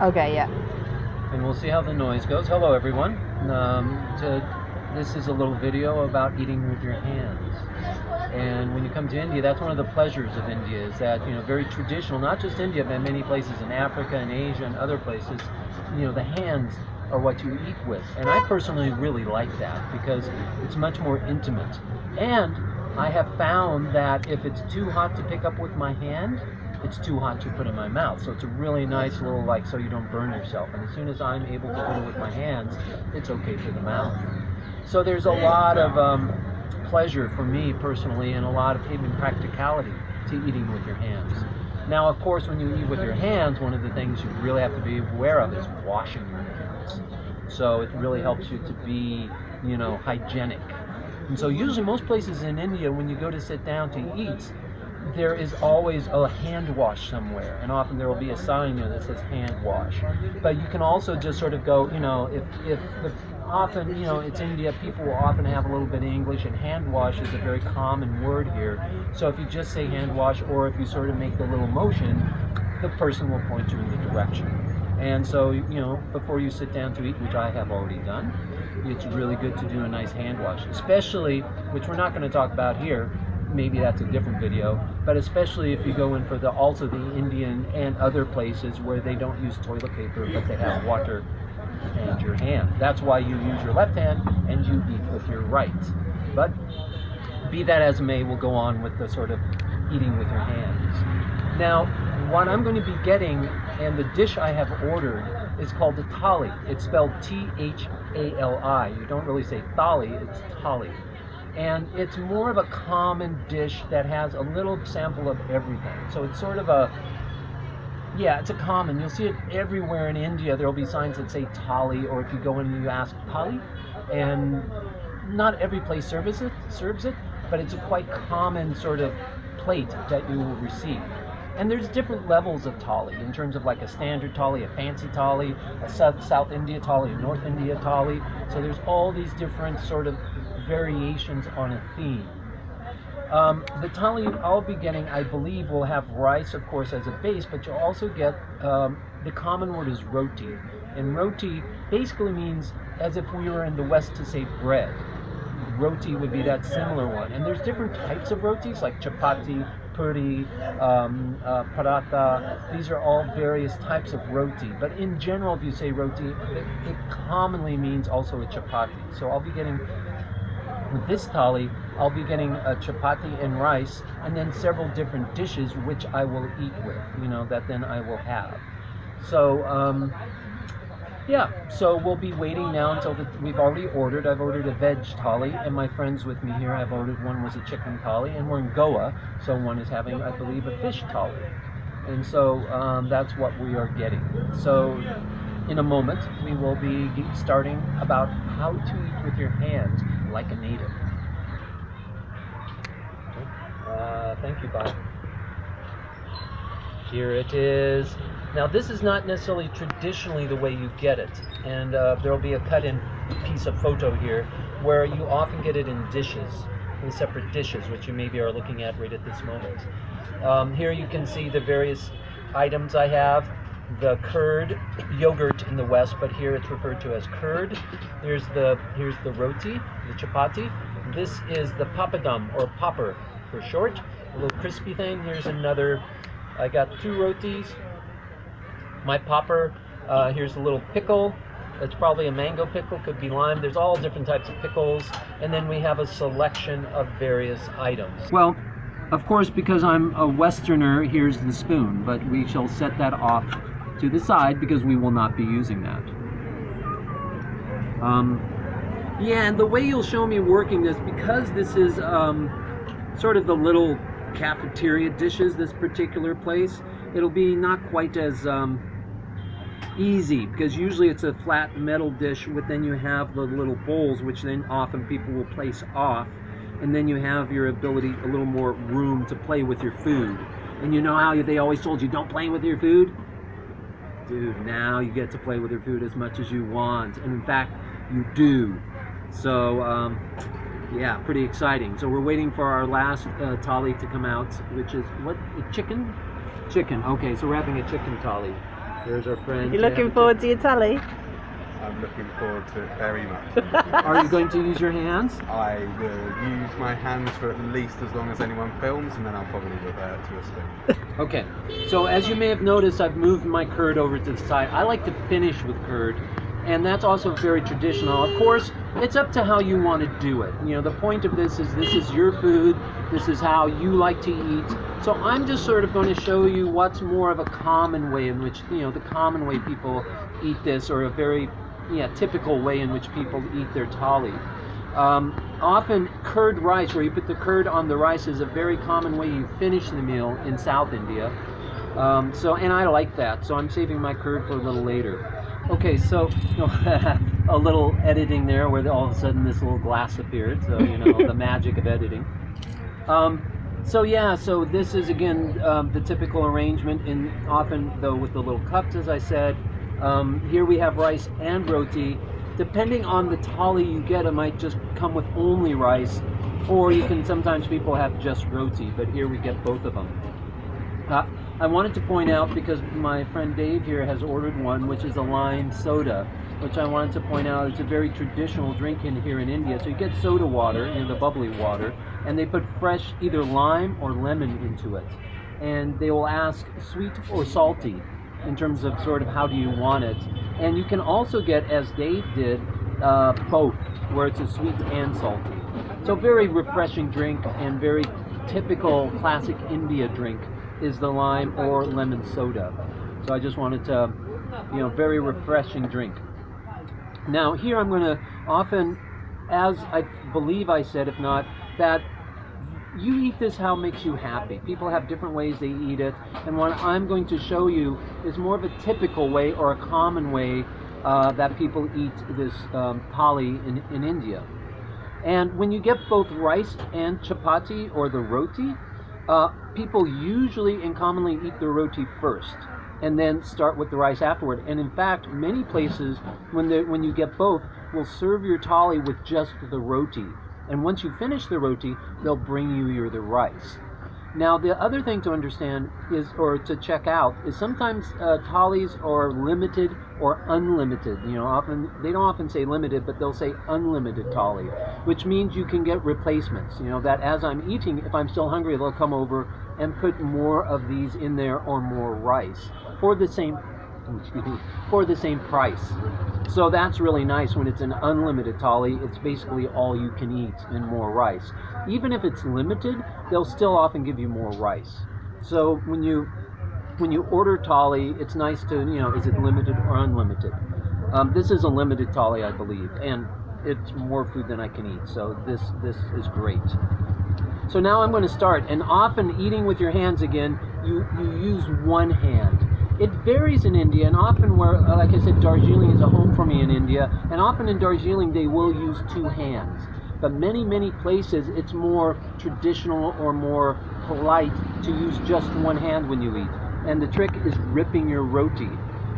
Okay, yeah. And we'll see how the noise goes. Hello, everyone. This is a little video about eating with your hands. And when you come to India, that's one of the pleasures of India, is that, very traditional, not just India, but many places in Africa and Asia and other places, the hands are what you eat with. And I personally really like that because it's much more intimate. And I have found that if it's too hot to pick up with my hand, it's too hot to put in my mouth. So it's a really nice little, so you don't burn yourself. And as soon as I'm able to do it with my hands, it's okay for the mouth. So there's a lot of pleasure for me personally, and a lot of even practicality to eating with your hands. Now, of course, when you eat with your hands, one of the things you really have to be aware of is washing your hands. So it really helps you to be, hygienic. And so usually most places in India, when you go to sit down to eat, there is always a hand wash somewhere, and often there will be a sign that says hand wash. But you can also just sort of go, often, it's India, people will often have a little bit of English, and hand wash is a very common word here. So if you just say hand wash, or if you sort of make the little motion, the person will point you in the direction. And so, before you sit down to eat, which I have already done, it's really good to do a nice hand wash, especially, which we're not going to talk about here, maybe that's a different video, but especially if you go in for the Indian and other places where they don't use toilet paper, but they have water and your hand. That's why you use your left hand and you eat with your right. But be that as it may, we'll go on with the sort of eating with your hands. Now, what I'm going to be getting, and the dish I have ordered, is called the Thali. It's spelled T-H-A-L-I. You don't really say Thali, it's Thali. And it's more of a common dish that has a little sample of everything. So it's sort of it's a common. You'll see it everywhere in India. There'll be signs that say Thali, or if you go in and you ask Thali, and not every place serves it, but it's a quite common sort of plate that you will receive. And there's different levels of thali in terms of like a standard thali, a fancy thali, a South India thali, a North India thali. So there's all these different sort of variations on a theme. The thali I'll be getting, I believe, will have rice, of course, as a base, but you'll also get, the common word is roti. And roti basically means, as if we were in the West to say bread. Roti would be that similar one. And there's different types of rotis, like chapati, puri, paratha. These are all various types of roti. But in general, if you say roti, it commonly means also a chapati. So I'll be getting, with this thali, I'll be getting a chapati and rice, and then several different dishes which I will eat with, that then I will have. So, so we'll be waiting now until we've already ordered. I've ordered a veg thali, and my friends with me here, I've ordered one was a chicken thali, and we're in Goa, so one is having, I believe, a fish thali. And so that's what we are getting. So in a moment, we will be starting about how to eat with your hands like a native. Thank you, Bob. Here it is. Now, this is not necessarily traditionally the way you get it, and there will be a cut-in piece of photo here where you often get it in dishes, in separate dishes, which you maybe are looking at right at this moment. Here you can see the various items I have. The curd, yogurt in the West, but here it's referred to as curd. Here's the roti, the chapati. This is the papadum, or popper for short, a little crispy thing. Here's another. I got 2 rotis. My popper, here's a little pickle. It's probably a mango pickle, could be lime. There's all different types of pickles. And then we have a selection of various items. Well, of course, because I'm a Westerner, here's the spoon, but we shall set that off to the side because we will not be using that. And the way you'll show me working this, because this is sort of the little cafeteria dishes, this particular place, it'll be not quite as easy, because usually it's a flat metal dish, but then you have the little bowls, which then often people will place off, and then you have your ability, a little more room to play with your food. And you know how they always told you, don't play with your food? Dude, now you get to play with your food as much as you want, and in fact, you do. So, yeah, pretty exciting. So we're waiting for our last thali to come out, which is, what, chicken? Chicken, okay, so we're having a chicken thali. There's our friend. You're looking forward to your Thali? I'm looking forward to it very much. Are you going to use your hands? I will use my hands for at least as long as anyone films, and then I'll probably revert to a spoon. Okay, so as you may have noticed, I've moved my curd over to the side. I like to finish with curd, and that's also very traditional. Of course, it's up to how you want to do it. You know, the point of this is your food, this is how you like to eat. So I'm just sort of going to show you what's more of a common way in which, you know, the common way people eat this, or a very typical way in which people eat their thali. Often curd rice, where you put the curd on the rice, is a very common way you finish the meal in South India. And I like that, so I'm saving my curd for a little later. Okay, so a little editing there, where all of a sudden this little glass appeared, so you know, the magic of editing. So this is again the typical arrangement, in often though with the little cups, as I said. Here we have rice and roti. Depending on the thali you get, it might just come with only rice, or you can, sometimes people have just roti, but here we get both of them. I wanted to point out, because my friend Dave here has ordered one, which is a lime soda, which I wanted to point out is a very traditional drink here in India. So you get soda water, you know, the bubbly water, and they put fresh either lime or lemon into it. And they will ask sweet or salty, in terms of sort of how do you want it. And you can also get, as Dave did, both, where it's a sweet and salty. So very refreshing drink, and very typical classic India drink is the lime or lemon soda. So I just wanted to, you know, very refreshing drink. Now here I'm going to often, as I believe I said, if not, that you eat this how it makes you happy. People have different ways they eat it, and what I'm going to show you is more of a typical way, or a common way, that people eat this thali in India. And when you get both rice and chapati, or the roti, people usually and commonly eat the roti first, and then start with the rice afterward. And in fact, many places, when you get both, will serve your thali with just the roti. And once you finish the roti, they'll bring you the rice. Now, the other thing to understand is, or to check out, is sometimes thalis are limited or unlimited. You know, often they don't often say limited, but they'll say unlimited thali, which means you can get replacements. You know, that as I'm eating, if I'm still hungry, they'll come over and put more of these in there, or more rice for the same price. So that's really nice when it's an unlimited thali. It's basically all you can eat and more rice. Even if it's limited, they'll still often give you more rice. So when you order thali, it's nice to, you know, is it limited or unlimited? This is a limited thali, I believe, and it's more food than I can eat. So this is great. So now I'm going to start, and often eating with your hands again, you use one hand. It varies in India, and often where, like I said, Darjeeling is a home for me in India, and often in Darjeeling they will use two hands. But many places it's more traditional or more polite to use just one hand when you eat. And the trick is ripping your roti.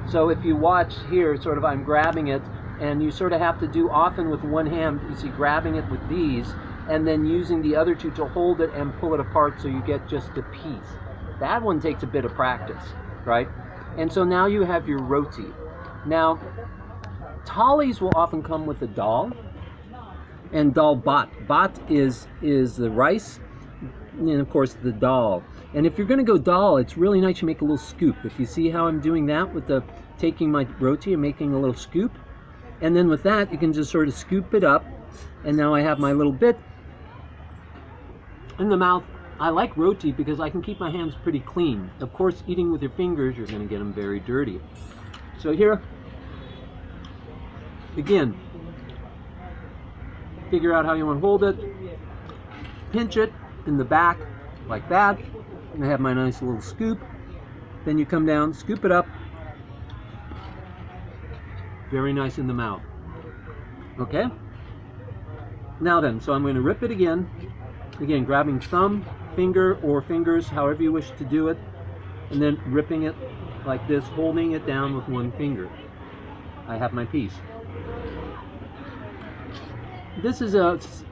So if you watch here, sort of I'm grabbing it, and you sort of have to do often with one hand, you see, grabbing it with these, and then using the other two to hold it and pull it apart so you get just a piece. That one takes a bit of practice, right? And so now you have your roti. Now, thalis will often come with a dal, and dal bhat. Bhat is the rice, and of course the dal. And if you're going to go dal, it's really nice you make a little scoop. If you see how I'm doing that with taking my roti and making a little scoop, and then with that you can just sort of scoop it up, and now I have my little bit in the mouth. I like roti because I can keep my hands pretty clean. Of course, eating with your fingers, you're going to get them very dirty. So here, again, figure out how you want to hold it. Pinch it in the back, like that. And I have my nice little scoop. Then you come down, scoop it up. Very nice in the mouth. Okay? Now then, so I'm going to rip it again. Again, grabbing thumb, finger, or fingers, however you wish to do it, and then ripping it like this, holding it down with one finger. I have my piece. This is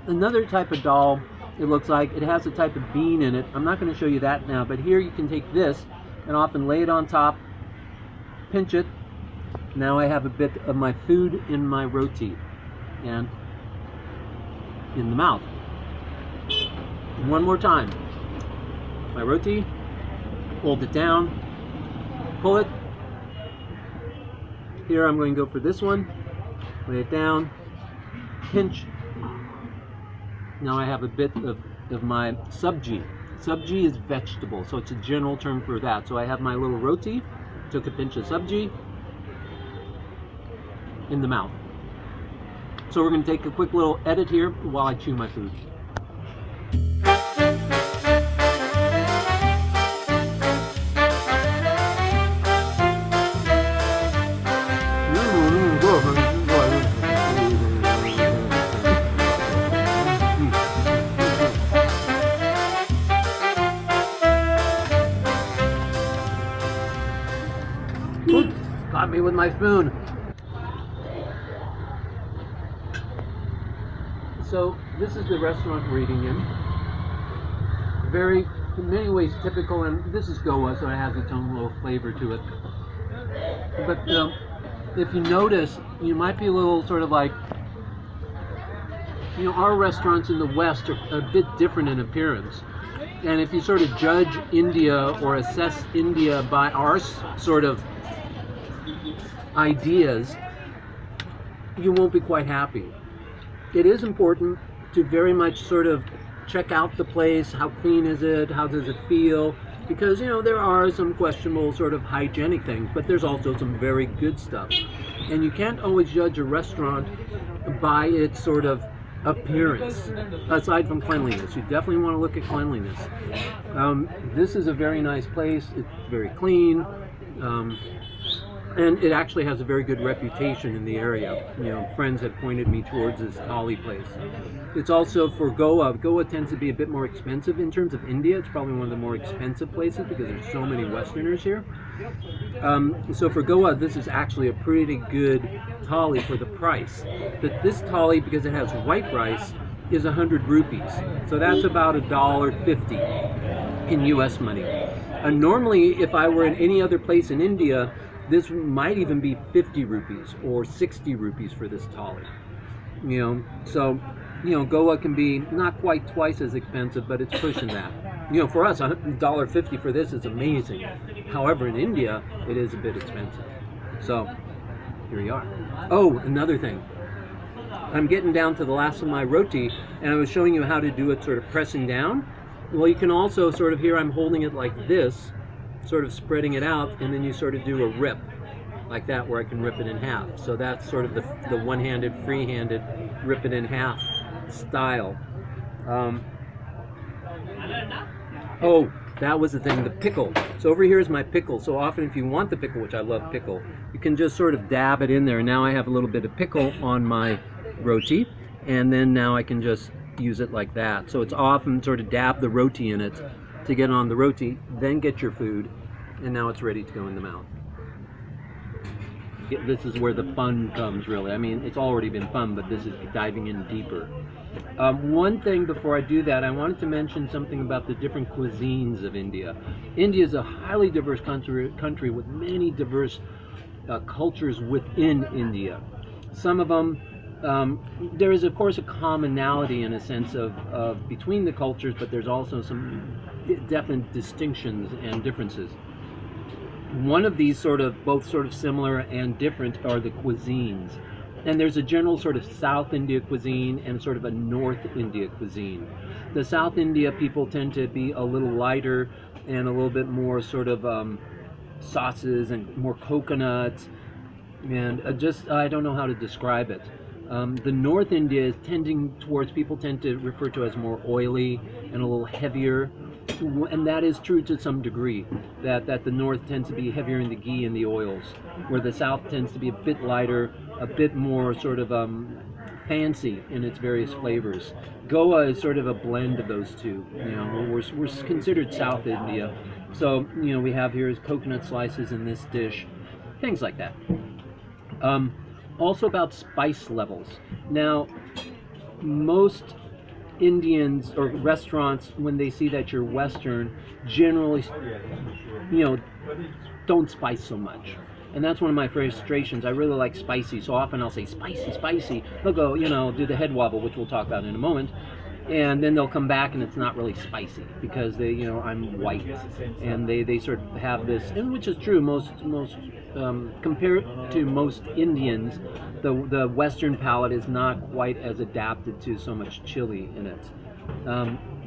another type of dal. It looks like it has a type of bean in it. I'm not going to show you that now, but here you can take this and often lay it on top pinch it. Now I have a bit of my food in my roti and in the mouth. One more time. My roti, hold it down, pull it. Here I'm going to go for this one, lay it down, pinch. Now I have a bit of my sabji. Sabji is vegetable, so it's a general term for that. So I have my little roti, took a pinch of sabji, in the mouth. So we're going to take a quick little edit here while I chew my food. Got me with my spoon. So this is the restaurant we're eating in. Very, in many ways, typical, and this is Goa, so it has its own little flavor to it. But if you notice, you might be a little sort of like, you know, our restaurants in the West are a bit different in appearance. And if you sort of judge India or assess India by our sort of ideas, you won't be quite happy. It is important to very much sort of check out the place. How clean is it? How does it feel? Because, you know, there are some questionable sort of hygienic things, but there's also some very good stuff. And you can't always judge a restaurant by its sort of appearance, aside from cleanliness. You definitely want to look at cleanliness. This is a very nice place. It's very clean. And it actually has a very good reputation in the area. You know, friends have pointed me towards this Thali place. It's also for Goa. Goa tends to be a bit more expensive in terms of India. It's probably one of the more expensive places because there's so many Westerners here. So for Goa, this is actually a pretty good thali for the price. But this thali, because it has white rice, is 100 rupees. So that's about $1.50 in US money. And normally, if I were in any other place in India, this might even be 50 rupees or 60 rupees for this thali. You know, so, you know, Goa can be not quite twice as expensive, but it's pushing that. You know, for us, $1.50 for this is amazing. However, in India, it is a bit expensive. So, here we are. Oh, another thing. I'm getting down to the last of my roti, and I was showing you how to do it sort of pressing down. Well, you can also sort of, here I'm holding it like this, sort of spreading it out, and then you sort of do a rip like that where I can rip it in half. So that's sort of the one-handed, free-handed, rip it in half style. Oh, that was the thing, the pickle. So over here is my pickle. So often if you want the pickle, which I love pickle, you can just sort of dab it in there. Now I have a little bit of pickle on my roti, and then now I can just use it like that. So it's often sort of dab the roti in it to get on the roti, then get your food, and now it's ready to go in the mouth. This is where the fun comes, really. I mean, it's already been fun, but this is diving in deeper. One thing before I do that, I wanted to mention something about the different cuisines of India. India is a highly diverse country with many diverse cultures within India. Some of them, there is of course a commonality in a sense of between the cultures, but there's also some definite distinctions and differences. One of these both sort of similar and different are the cuisines. And there's a general sort of South India cuisine and sort of a North India cuisine. The South India people tend to be a little lighter and a little bit more sort of sauces and more coconuts, and I don't know how to describe it. The North India is tending towards, people tend to refer to as more oily and a little heavier, and that is true to some degree, that the North tends to be heavier in the ghee and the oils, where the South tends to be a bit lighter, a bit more sort of fancy in its various flavors. Goa is sort of a blend of those two. You know, we're considered South India, so you know we have here is coconut slices in this dish, things like that. Also about spice levels. Now, most Indians or restaurants, when they see that you're Western, generally, you know, don't spice so much. And that's one of my frustrations. I really like spicy, so often I'll say spicy, spicy. They'll go, do the head wobble, which we'll talk about in a moment. And then they'll come back and it's not really spicy because I'm white, and they sort of have this, and which is true. Most compared to most Indians, the Western palate is not quite as adapted to so much chili in it.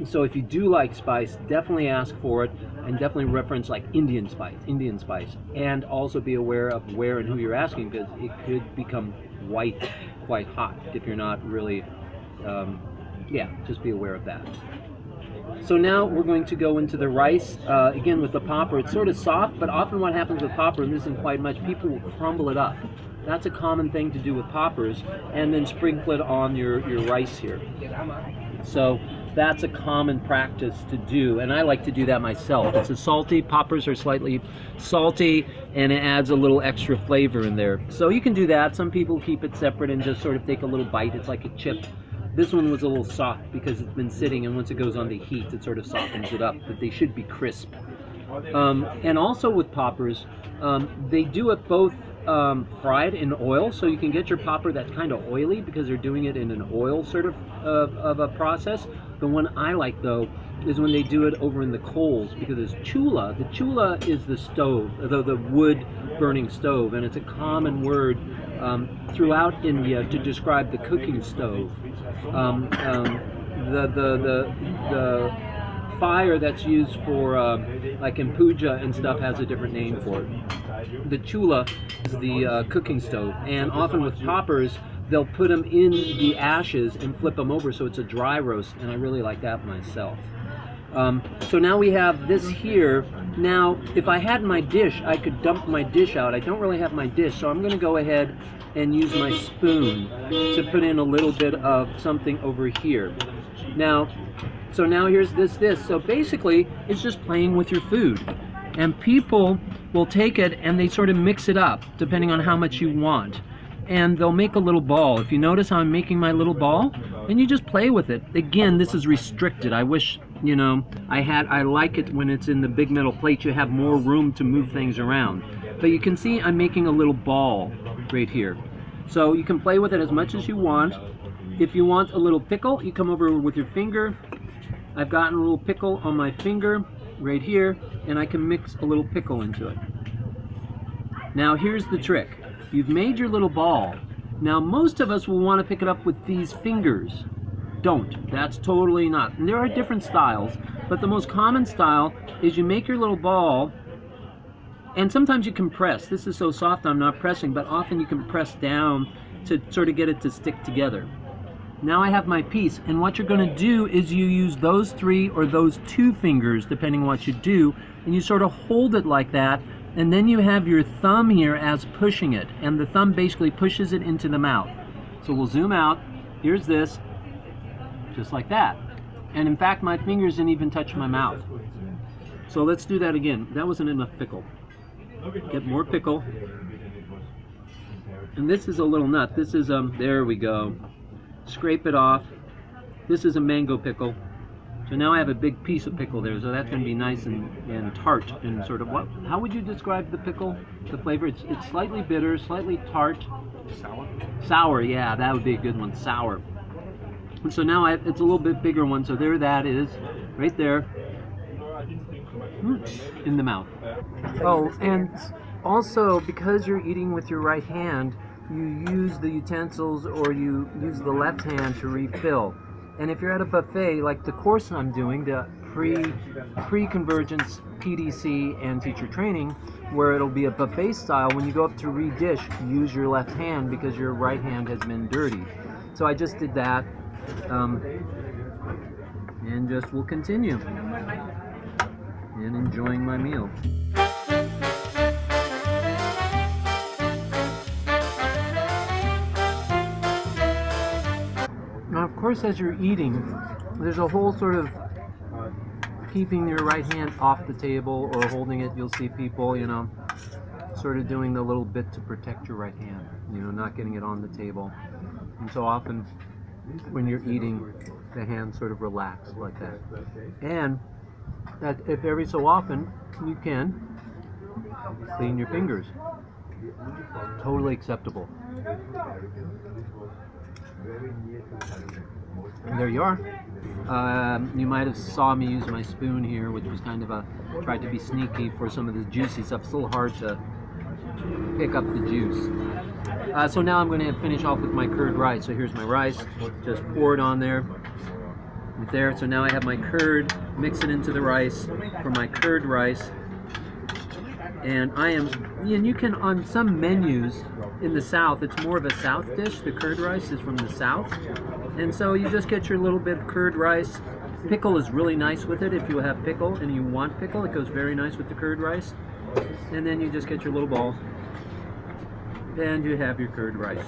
So if you do like spice, definitely ask for it, and definitely reference like Indian spice, and also be aware of where and who you're asking, because it could become quite hot if you're not really. Just be aware of that. So now we're going to go into the rice. Again, with the popper, it's sort of soft, but often what happens with popper, and this isn't quite much, people will crumble it up. That's a common thing to do with poppers, and then sprinkle it on your rice here. So that's a common practice to do, and I like to do that myself. It's a salty, poppers are slightly salty, and it adds a little extra flavor in there. So you can do that. Some people keep it separate and just sort of take a little bite. It's like a chip. This one was a little soft because it's been sitting, and once it goes on the heat, it sort of softens it up, but they should be crisp. And also with poppers, they do it both fried in oil, so you can get your popper that's kind of oily because they're doing it in an oil sort of a process. The one I like, though, is when they do it over in the coals, because it's chula. The chula is the stove, the wood burning stove, and it's a common word throughout India to describe the cooking stove. The fire that's used for like in puja and stuff has a different name for it. The chula is the cooking stove, and often with poppers they'll put them in the ashes and flip them over, so it's a dry roast, and I really like that myself. So now we have this here. Now, if I had my dish, I could dump my dish out. I don't really have my dish, so I'm going to go ahead and use my spoon to put in a little bit of something over here. Now, so now here's this. So basically, it's just playing with your food. And people will take it and they sort of mix it up, depending on how much you want. And they'll make a little ball. If you notice how I'm making my little ball, and you just play with it. Again, this is restricted. I wish, I like it when it's in the big metal plate. You have more room to move things around. But you can see I'm making a little ball right here. So you can play with it as much as you want. If you want a little pickle, you come over with your finger. I've gotten a little pickle on my finger right here, and I can mix a little pickle into it. Now here's the trick. You've made your little ball. Now most of us will want to pick it up with these fingers. Don't. That's totally not. And there are different styles, but the most common style is you make your little ball, and sometimes you can press. This is so soft I'm not pressing, but often you can press down to sort of get it to stick together. Now I have my piece, and what you're going to do is you use those 3 or those 2 fingers, depending on what you do, and you sort of hold it like that, and then you have your thumb here as pushing it, and the thumb basically pushes it into the mouth. So we'll zoom out. Here's this, just like that. And in fact, my fingers didn't even touch my mouth. So let's do that again. That wasn't enough pickle. Get more pickle. And this is a little nut. This is, there we go. Scrape it off. This is a mango pickle. So now I have a big piece of pickle there, so that's going to be nice and tart and sort of what? How would you describe the pickle? The flavor? It's slightly bitter, slightly tart. Sour? Sour, yeah, that would be a good one. Sour. And so now it's a little bit bigger one, so there that is, right there, in the mouth. Oh, and also because you're eating with your right hand, you use the utensils or you use the left hand to refill. And if you're at a buffet, like the course I'm doing, the pre-convergence PDC and teacher training, where it'll be a buffet style, when you go up to redish, use your left hand because your right hand has been dirty. So I just did that, and just will continue in enjoying my meal. Now, of course, as you're eating, there's a whole sort of keeping your right hand off the table or holding it. You'll see people, sort of doing the little bit to protect your right hand, not getting it on the table. And so often when you're eating, the hands sort of relax like that. And that if every so often you can clean your fingers. Totally acceptable. And there you are. You might have saw me use my spoon here, which was kind of tried to be sneaky for some of the juicy stuff. It's a little hard to pick up the juice. So now I'm going to finish off with my curd rice. So here's my rice. Just pour it on there. Right there. So now I have my curd. Mix it into the rice for my curd rice. And you can, on some menus in the South, it's more of a South dish. The curd rice is from the South. And so you just get your little bit of curd rice. Pickle is really nice with it. If you have pickle and you want pickle, it goes very nice with the curd rice. And then you just get your little ball and you have your curd rice.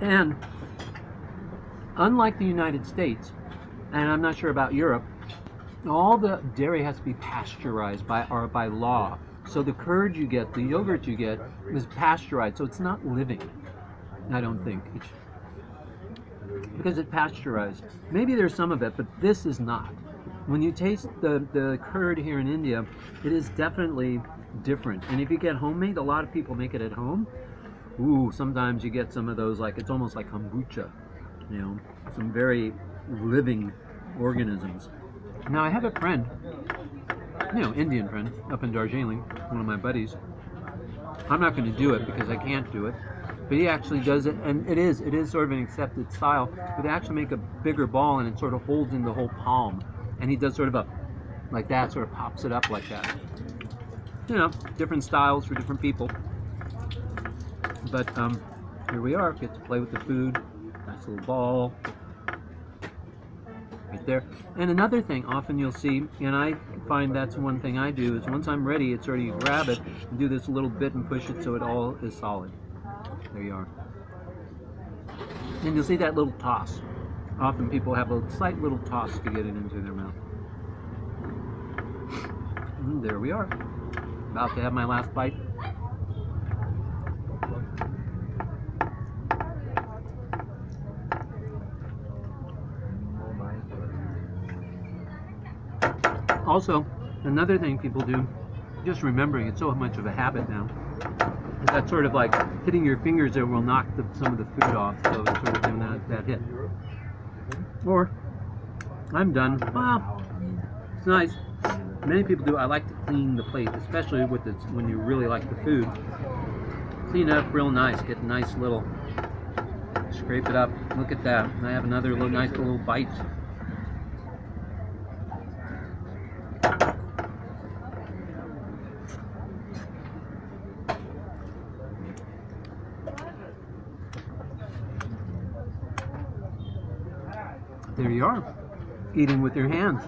And unlike the United States, and I'm not sure about Europe, all the dairy has to be pasteurized by law. So the curd you get, the yogurt you get, is pasteurized. So it's not living, I don't think. Because it's pasteurized. Maybe there's some of it, but this is not. When you taste the curd here in India, it is definitely different. And if you get homemade, a lot of people make it at home. Ooh, sometimes you get some of those, like, it's almost like kombucha, you know, some very living organisms. Now I have a friend, you know, Indian friend, up in Darjeeling, one of my buddies. I'm not going to do it because I can't do it, but he actually does it, and it is sort of an accepted style, but they actually make a bigger ball and it sort of holds in the whole palm, and he does sort of like that, sort of pops it up like that. You know, different styles for different people. But here we are, get to play with the food, nice little ball. Right there. And another thing often you'll see, and I find that's one thing I do, is once I'm ready, it's already, you grab it and do this little bit and push it so it all is solid. There you are. And you'll see that little toss. Often people have a slight little toss to get it into their mouth. And there we are. About to have my last bite. Also, another thing people do, just remembering, it's so much of a habit now, is that sort of like hitting your fingers there will knock some of the food off, so it's sort of doing that hit. Or, I'm done. Well, it's nice. Many people do. I like to clean the plate, especially with it when you really like the food. Clean it up real nice, get a nice little, scrape it up, look at that. And I have another little nice little bite. There you are, eating with your hands.